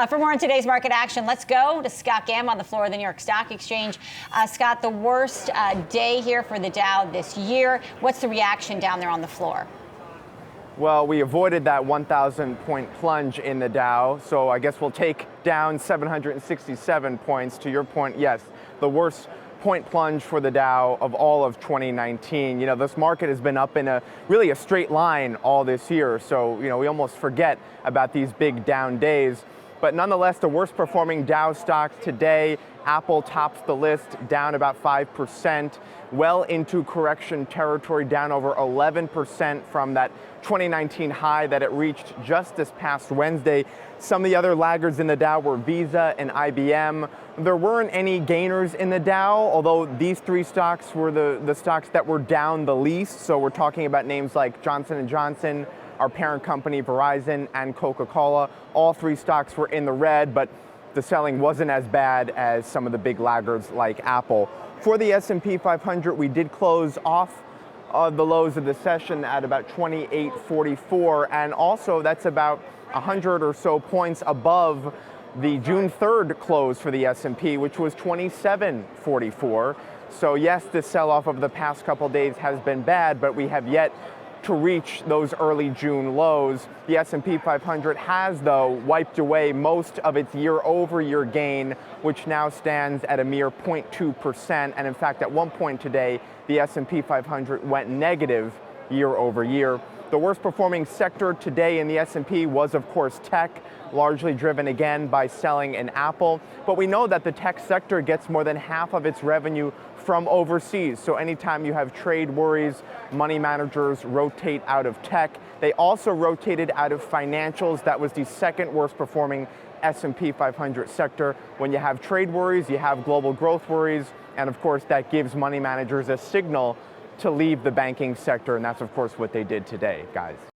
For more on today's market action, let's go to Scott Gamm on the floor of the New York Stock Exchange. Scott, the worst day here for the Dow this year. What's the reaction down there on the floor? Well, we avoided that 1,000-point plunge in the Dow, so I guess we'll take down 767 points. To your point, yes, the worst point plunge for the Dow of all of 2019. You know, this market has been up in really a straight line all this year, so, we almost forget about these big down days. But nonetheless, the worst performing Dow stocks today, Apple tops the list, down about 5%, well into correction territory, down over 11% from that 2019 high that it reached just this past Wednesday. Some of the other laggards in the Dow were Visa and IBM. There weren't any gainers in the Dow, although these three stocks were the stocks that were down the least. So we're talking about names like Johnson & Johnson, our parent company Verizon, and Coca-Cola. All three stocks were in the red, but the selling wasn't as bad as some of the big laggards like Apple. For the S&P 500, we did close off the lows of the session at about 2844, and also that's about 100 or so points above the June 3rd close for the S&P, which was 2744. So yes, the sell-off of the past couple days has been bad, but we have yet to reach those early June lows. The S&P 500 has, though, wiped away most of its year-over-year gain, which now stands at a mere 0.2%. And in fact, at one point today, the S&P 500 went negative year-over-year. The worst performing sector today in the S&P was, of course, tech, largely driven again by selling in Apple. But we know that the tech sector gets more than half of its revenue from overseas. So anytime you have trade worries, money managers rotate out of tech. They also rotated out of financials. That was the second worst performing S&P 500 sector. When you have trade worries, you have global growth worries, and of course that gives money managers a signal to leave the banking sector, and that's of course what they did today, guys.